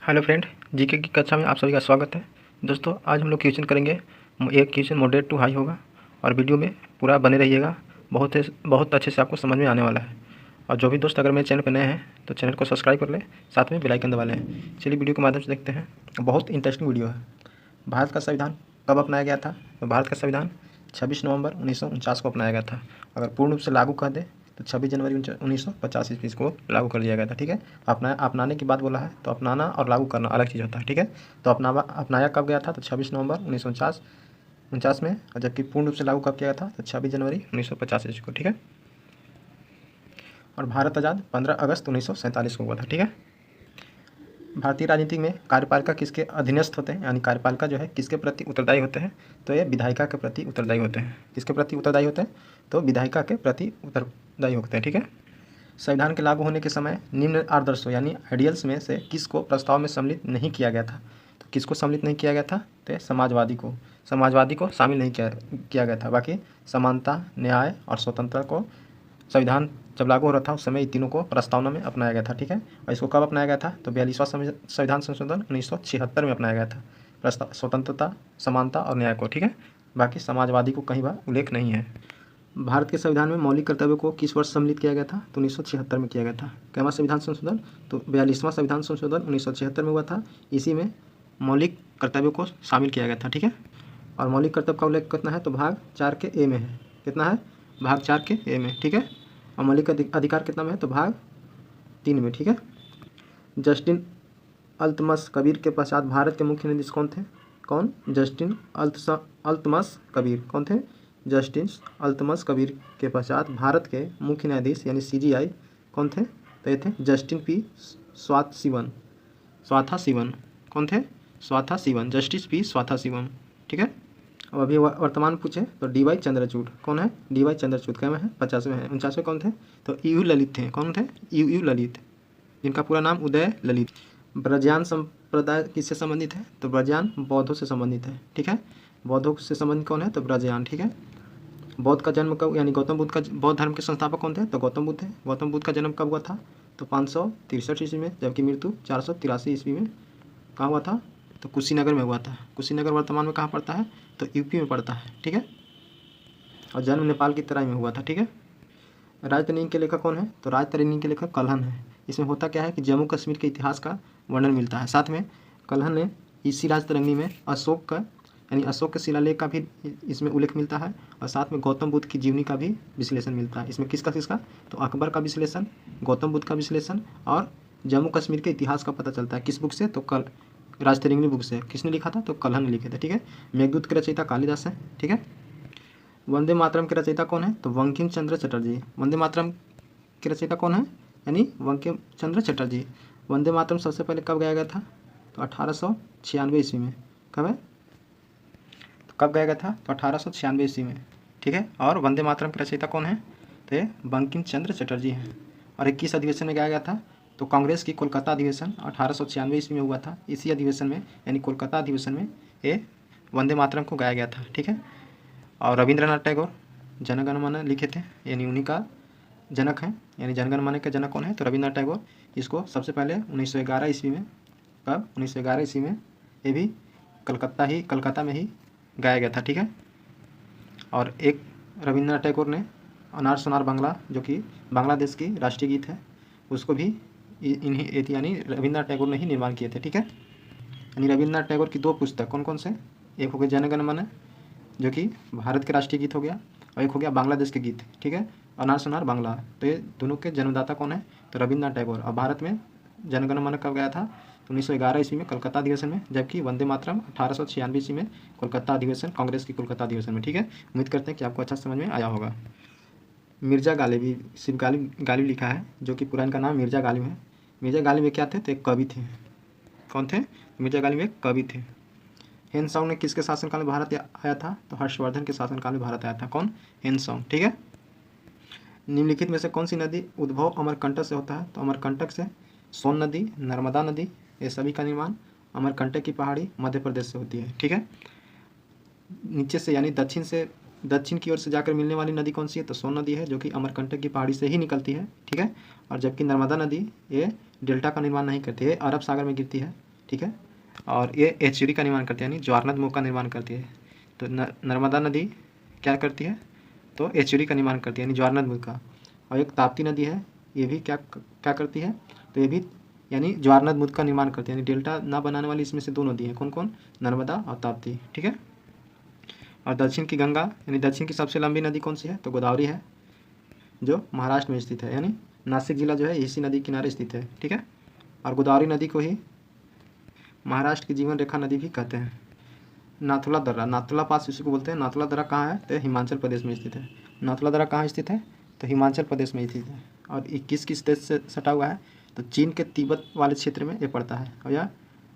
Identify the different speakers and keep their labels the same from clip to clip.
Speaker 1: Hello friend, GK की कक्षा में आप सभी का स्वागत है। दोस्तों, आज हम लोग क्वेश्चन करेंगे। एक क्वेश्चन मॉडरेट टू हाई होगा और वीडियो में पूरा बने रहिएगा। बहुत अच्छे से आपको समझ में आने वाला है। और जो भी दोस्त अगर मेरे चैनल पर नए हैं तो चैनल को सब्सक्राइब कर लें, साथ में बेल आइकन दबा लें। चलिए वीडियो के माध्यम से देखते हैं। बहुत इंटरेस्टिंग वीडियो है। भारत का संविधान कब अपनाया गया था? तो भारत का संविधान 26 नवंबर 1949 को अपनाया गया था। अगर पूर्ण रूप से लागू कर दे तो 26 जनवरी 1950 ईस्वी को लागू कर दिया गया था। ठीक है, अपनाने की बात बोला है तो अपनाना और लागू करना अलग चीज़ होता है। ठीक है, तो अपनाया कब गया था? तो 26 नवंबर 1949 में, और जबकि पूर्ण रूप से लागू कब किया गया था? तो 26 जनवरी 1950 ईस्वी को। ठीक है, और भारत आज़ाद 15 अगस्त 1947 को हुआ था। ठीक है, भारतीय राजनीति में कार्यपालिका किसके अधीनस्थ होते हैं, यानी कार्यपालिका जो है किसके प्रति उत्तरदायी होते हैं? तो ये विधायिका के प्रति उत्तरदायी होते हैं। किसके प्रति उत्तरदायी होते हैं? तो विधायिका के प्रति उत्तरदायी होते हैं। ठीक है, संविधान के लागू होने के समय निम्न आदर्शों यानी आइडियल्स में से किसको प्रस्ताव में सम्मिलित नहीं किया गया था? तो किसको सम्मिलित नहीं किया गया था? तो समाजवादी को शामिल नहीं किया गया था। बाकी समानता, न्याय और स्वतंत्रता को संविधान जब लागू हो रहा था उस समय इन तीनों को प्रस्तावना में अपनाया गया था। ठीक है, और इसको कब अपनाया गया था? तो 42वां संविधान संशोधन 1976 में अपनाया गया था। प्रस्ताव स्वतंत्रता, समानता और न्याय को। ठीक है, बाकी समाजवादी को कहीं बार उल्लेख नहीं है। भारत के संविधान में मौलिक कर्तव्यों को किस वर्ष सम्मिलित किया गया था? तो 1976 में किया गया था। कैवां संविधान संशोधन? तो 42वां संविधान संशोधन 1976 में हुआ था। इसी में मौलिक कर्तव्यों को शामिल किया गया था। ठीक है, और मौलिक कर्तव्य का उल्लेख कितना है? तो भाग 4 के ए में है। कितना है? भाग 4 के ए में। ठीक है, और मौलिक अधिकार कितना में है? तो भाग 3 में। ठीक है, जस्टिन अल्तमस कबीर के पश्चात भारत के मुख्य न्यायाधीश कौन थे? कौन? जस्टिन अल्तमस कबीर। कौन थे? जस्टिन अल्तमस कबीर के पश्चात भारत के मुख्य न्यायाधीश यानी सीजीआई कौन थे? तो ये थे जस्टिन पी स्वाथाशिवन। कौन थे? स्वाथाशिवन, जस्टिस पी स्वाथाशिवन। ठीक है, अब अभी वर्तमान पूछे तो डीवाई चंद्रचूड़। कौन है? डीवाई चंद्रचूड़। क्या में है? 50वें हैं। 49वें कौन थे? तो यू ललित थे। कौन थे? यू ललित, जिनका पूरा नाम उदय ललित। ब्रजयान संप्रदाय किससे संबंधित है? तो ब्रजयान बौद्धों से संबंधित है। ठीक है, बौद्धों से संबंधित कौन है? तो ब्रजयान। ठीक है, बौद्ध का जन्म कब, यानी गौतम बुद्ध का, बौद्ध धर्म के संस्थापक कौन थे? तो गौतम बुद्ध थे। गौतम बुद्ध का जन्म कब हुआ था? तो 563 ईस्वी में, जबकि मृत्यु 483 ईस्वी में कहाँ हुआ था? तो कुशीनगर में हुआ था। कुशीनगर वर्तमान में कहाँ पड़ता है? तो यूपी में पड़ता है। ठीक है, और जन्म नेपाल की तराई में हुआ था। ठीक है, राजतरंगिणी के लेखक कौन है? तो राजतरंगिणी के लेखक कल्हण है। इसमें होता क्या है कि जम्मू कश्मीर के इतिहास का वर्णन मिलता है। साथ में कल्हण ने इसी राजतरंगिणी में अशोक का, यानी अशोक के शिलालेख का भी इसमें उल्लेख मिलता है, और साथ में गौतम बुद्ध की जीवनी का भी विश्लेषण मिलता है। इसमें किसका? तो अकबर का विश्लेषण, गौतम बुद्ध का विश्लेषण और जम्मू कश्मीर के इतिहास का पता चलता है। किस बुक से? तो राजतरंगिणी बुक से। किसने लिखा था? तो कल्हण ने लिखे थे। ठीक है, मेघदूत के रचयिता कालिदास है। ठीक है, वंदे मातरम के रचयिता कौन है? तो बंकिम चंद्र चटर्जी। वंदे मातरम के रचयिता कौन है? यानी बंकिम चंद्र चटर्जी। वंदे मातरम सबसे पहले कब गाया गया था? तो 1896 ईस्वी में। कब है? तो कब गाया गया था? तो 1896 ईस्वी में। ठीक है, और वंदे मातरम के रचयिता कौन है? तो ये बंकिम चंद्र चटर्जी हैं। और 21 अधिवेशन में गाया गया था? तो कांग्रेस की कोलकाता अधिवेशन 1896 ईस्वी में हुआ था। इसी अधिवेशन में, यानी कोलकाता अधिवेशन में, ये वंदे मातरम को गाया गया था। ठीक है, और रविंद्रनाथ टैगोर जनगण मन लिखे थे, यानी उन्हीं का जनक है। यानी जनगण मन के जनक कौन है? तो रविंद्रनाथ टैगोर। इसको सबसे पहले 1911 ईस्वी में, कब? 1911 ईस्वी में, ये भी कलकत्ता में ही गाया गया था। ठीक है, और एक रविंद्रनाथ टैगोर ने अनार सोनार बांग्ला, जो कि बांग्लादेश की राष्ट्रीय गीत है, उसको भी इन्हीं यानी रविंद्रनाथ टैगोर ने ही निर्माण किए थे। ठीक है, यानी रविंद्रनाथ टैगोर की 2 पुस्तक कौन कौन से? एक हो गया जनगण मन, जो कि भारत के राष्ट्रीय गीत हो गया, और एक हो गया बांग्लादेश के गीत। ठीक है, अनार सोनार बांग्ला। तो ये दोनों के जन्मदाता कौन है? तो रविंद्रनाथ टैगोर। और भारत में जनगण मन कब गया था? तो 1911 ईस्वी में कलकत्ता अधिवेशन में, जबकि वंदे मातरम 1896 ईस्वी में कोलकाता अधिवेशन, कांग्रेस की कोलकाता अधिवेशन में। ठीक है, उम्मीद करते हैं कि आपको अच्छा समझ में आया होगा। मिर्जा गालिब, सिर्फ गालिब लिखा है, जो कि पुरान का नाम मिर्जा गालिब है। मिर्जा गालिब क्या थे? तो एक कवि थे। कौन थे? मिर्जा गालिब एक कवि थे। हेनसांग ने किसके शासनकाल में भारत आया था? तो हर्षवर्धन के शासनकाल में भारत आया था। कौन? हेनसांग। ठीक है, निम्नलिखित में से कौन सी नदी उद्भव अमरकंटक से होता है? तो अमरकंटक से सोन नदी, नर्मदा नदी, ये सभी का निर्माण अमरकंटक की पहाड़ी मध्य प्रदेश से होती है। ठीक है, नीचे से यानी दक्षिण की ओर से जाकर मिलने वाली नदी कौन सी है? तो सोन नदी है, जो कि अमरकंटक की पहाड़ी से ही निकलती है। ठीक है, और जबकि नर्मदा नदी ये डेल्टा का निर्माण नहीं करती है, अरब सागर में गिरती है, ठीक है। और ये एचुरी का निर्माण करती है, यानी ज्वारनद मुख का निर्माण करती है। तो नर्मदा नदी क्या करती है, तो एचुरी का निर्माण करती है, यानी ज्वारनद मुख का। और एक ताप्ती नदी है, ये भी क्या क्या करती है, तो ये भी यानी ज्वारनद मुख का निर्माण करती है, यानी डेल्टा ना बनाने वाली इसमें से दो नदी हैं, कौन कौन, नर्मदा और ताप्ती, ठीक है। और दक्षिण की गंगा, यानी दक्षिण की सबसे लंबी नदी कौन सी है, तो गोदावरी है, जो महाराष्ट्र में स्थित है, यानी नासिक जिला जो है इसी नदी किनारे स्थित है, ठीक है। और गोदावरी नदी को ही महाराष्ट्र की जीवन रेखा नदी भी कहते हैं। नाथुला दर्रा, नाथुला पास इसी को बोलते हैं। नाथुला दर्रा कहाँ है, तो हिमाचल प्रदेश में स्थित है। नाथुला दर्रा कहाँ स्थित है, तो हिमाचल प्रदेश में स्थित है। और 21 किस देश से सटा हुआ है, तो चीन के तिब्बत वाले क्षेत्र में ये पड़ता है, और यह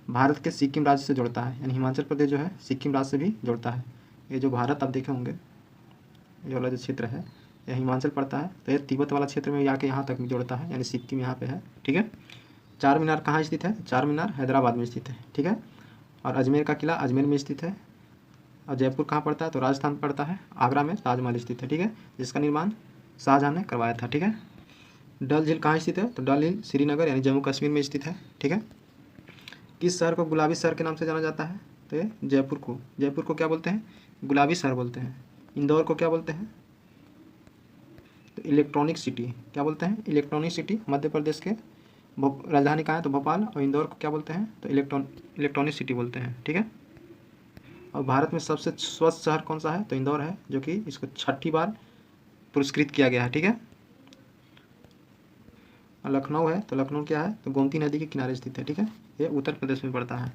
Speaker 1: भारत के सिक्किम राज्य से जुड़ता है, यानी हिमाचल प्रदेश जो है सिक्किम राज्य से भी जुड़ता है। ये जो भारत आप देखे होंगे, ये वाला जो क्षेत्र है यह हिमाचल पड़ता है, तो ये तिब्बत वाला क्षेत्र में आके यहाँ तक भी जोड़ता है, यानी सिक्किम यहाँ पे है, ठीक है। चार मीनार कहाँ स्थित है, चार मीनार हैदराबाद में स्थित है, ठीक है। और अजमेर का किला अजमेर में स्थित है। और जयपुर कहाँ पड़ता है, तो राजस्थान पड़ता है। आगरा में ताजमहल स्थित है, ठीक है, जिसका निर्माण शाहजहां ने करवाया था, ठीक है। डल झील कहाँ स्थित है, तो डल झील श्रीनगर यानी जम्मू कश्मीर में स्थित है, ठीक है। किस शहर को गुलाबी शहर के नाम से जाना जाता है, तो ये जयपुर को क्या बोलते हैं, गुलाबी शहर बोलते हैं। इंदौर को क्या बोलते हैं, तो इलेक्ट्रॉनिक सिटी, क्या बोलते हैं, इलेक्ट्रॉनिक सिटी। मध्य प्रदेश के राजधानी कहाँ है, तो भोपाल। और इंदौर को क्या बोलते हैं, तो इलेक्ट्रॉनिक सिटी बोलते हैं, ठीक है। और भारत में सबसे स्वच्छ शहर कौन सा है, तो इंदौर है, जो कि इसको 6ठी बार पुरस्कृत किया गया है, ठीक है। और लखनऊ है, तो लखनऊ क्या है, तो गोमती नदी के किनारे स्थित है, ठीक है। ये उत्तर प्रदेश में पड़ता है।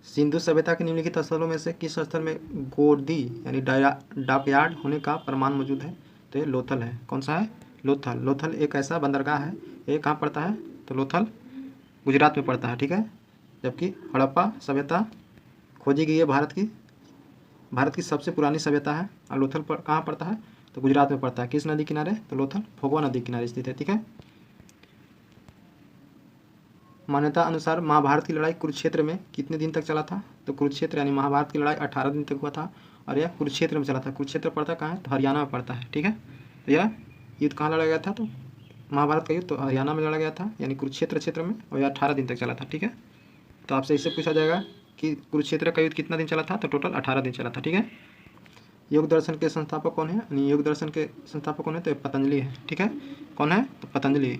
Speaker 1: सिंधु सभ्यता के निम्नलिखित स्थलों में से किस स्थल में गोदी यानी डॉकयार्ड होने का प्रमाण मौजूद है, तो ये लोथल है। कौन सा है, लोथल। लोथल एक ऐसा बंदरगाह है, ये कहाँ पड़ता है, तो लोथल गुजरात में पड़ता है, ठीक है। जबकि हड़प्पा सभ्यता खोजी गई है भारत की सबसे पुरानी सभ्यता है। और लोथल कहाँ पड़ता है, तो गुजरात में पड़ता है। किस नदी किनारे, तो लोथल फोगवा नदी किनारे स्थित है, ठीक है। मान्यता अनुसार महाभारत की लड़ाई कुरुक्षेत्र में कितने दिन तक चला था, तो कुरुक्षेत्र यानी महाभारत की लड़ाई 18 दिन तक हुआ था, और यह कुरुक्षेत्र में चला था। कुरुक्षेत्र पड़ता कहाँ है, तो हरियाणा में पड़ता है, ठीक है। तो यह युद्ध कहाँ लड़ा गया था, तो महाभारत का युद्ध तो हरियाणा में लड़ा गया था, यानी कुरुक्षेत्र क्षेत्र में, और यह 18 दिन तक चला था, ठीक है। तो आपसे इससे पूछा जाएगा कि कुरुक्षेत्र का युद्ध कितना दिन चला था, तो टोटल 18 दिन चला था, ठीक है। योग दर्शन के संस्थापक कौन है, यानी योग दर्शन के संस्थापक कौन है, तो पतंजलि है, ठीक है। कौन है, तो पतंजलि।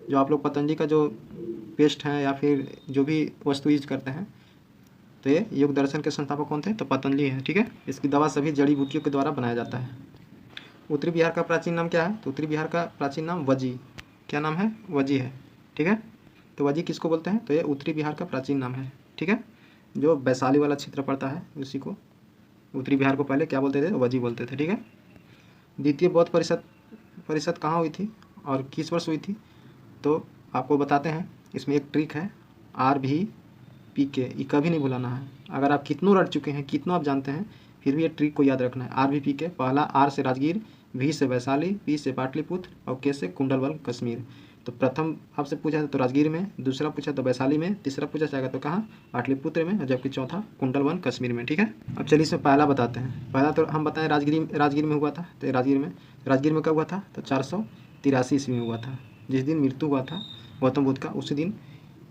Speaker 1: जो आप लोग पतंजलि का जो पेस्ट है या फिर जो भी वस्तु यूज करते हैं, तो ये योग दर्शन के संस्थापक कौन थे, तो पतंजलि है, ठीक है। इसकी दवा सभी जड़ी बूटियों के द्वारा बनाया जाता है। उत्तरी बिहार का प्राचीन नाम क्या है, तो उत्तरी बिहार का प्राचीन नाम वजी, क्या नाम है, वजी है, ठीक है। तो वजी किसको बोलते हैं, तो ये उत्तरी बिहार का प्राचीन नाम है, ठीक है। जो वैशाली वाला क्षेत्र पड़ता है उसी को उत्तरी बिहार को पहले क्या बोलते थे, वजी बोलते थे, ठीक है। द्वितीय बौद्ध परिषद कहाँ हुई थी और किस वर्ष हुई थी, तो आपको बताते हैं। इसमें एक ट्रिक है, RVPK, ये कभी नहीं भुलाना है। अगर आप कितनों रट चुके हैं, कितनों आप जानते हैं, फिर भी ये ट्रिक को याद रखना है। RVPK, पहला R से राजगीर, V से वैशाली, P से पाटलिपुत्र और K से कुंडलवल कश्मीर। तो प्रथम आपसे पूछा तो राजगीर में, दूसरा पूछा तो वैशाली में, तीसरा पूछा जाएगा तो कहाँ, पाटलिपुत्र में, और जबकि चौथा कुंडलवन कश्मीर में, ठीक है। अब चलिए इसमें पहला बताते हैं। पहला तो हम बताएं राजगीर में हुआ था, तो राजगीर में कब हुआ था, तो 483 ईस्वी में हुआ था। जिस दिन मृत्यु हुआ था गौतम बुद्ध का, उसी दिन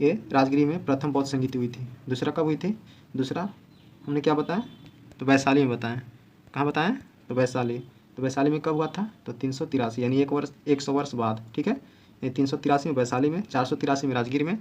Speaker 1: ये राजगिरी में प्रथम बौद्ध संगीति हुई थी। दूसरा कब हुई थी, दूसरा हमने क्या बताया, तो वैशाली में बताएं। कहाँ बताएं, तो वैशाली। तो वैशाली में कब हुआ था, तो 383, यानी 100 वर्ष बाद, ठीक है। 383 में वैशाली में, 483 में राजगीर में।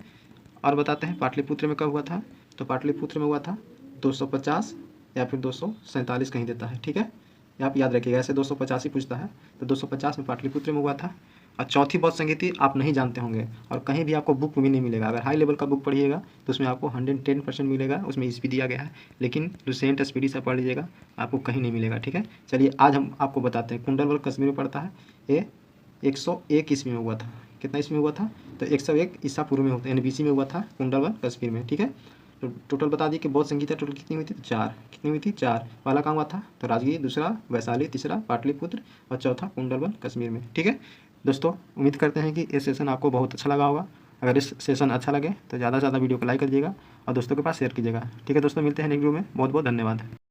Speaker 1: और बताते हैं पाटलिपुत्र में कब हुआ था, तो पाटलिपुत्र में हुआ था 250 या फिर 247 कहीं देता है, ठीक है। ये आप याद रखिएगा, ऐसे 250 ही पूछता है, तो 250 में पाटलिपुत्र में हुआ था। और चौथी बौद्ध संगीति आप नहीं जानते होंगे और कहीं भी आपको बुक में नहीं मिलेगा। अगर हाई लेवल का बुक पढ़िएगा तो उसमें आपको 110% मिलेगा, उसमें ईस्वी दिया गया है, लेकिन लुसेंट स्पीडी से पढ़ लीजिएगा, आपको कहीं नहीं मिलेगा, ठीक है। चलिए आज हम आपको बताते हैं। कुंडलवल कश्मीर में पड़ता है, ये 101 ईस्वी में हुआ था। कितना ईस्वी में हुआ था, तो 101 ईसा पूर्व में होता है, यानी BC में हुआ था कुंडलवल कश्मीर में, ठीक है। तो टोटल बता दी कि बौद्ध संगीता टोटल कितनी हुई थी, तो 4। कितनी हुई थी, 4। पहला कहाँ हुआ था, तो राजगीर, दूसरा वैशाली, तीसरा पाटलिपुत्र और चौथा कुंडलवन कश्मीर में, ठीक है। दोस्तों उम्मीद करते हैं कि ये सेशन आपको बहुत अच्छा लगा होगा। अगर इस सेशन अच्छा लगे तो ज़्यादा से ज़्यादा वीडियो को लाइक करिएगा और दोस्तों के पास शेयर कीजिएगा, ठीक है। दोस्तों मिलते हैं नेक्स्ट वीडियो में, बहुत बहुत धन्यवाद।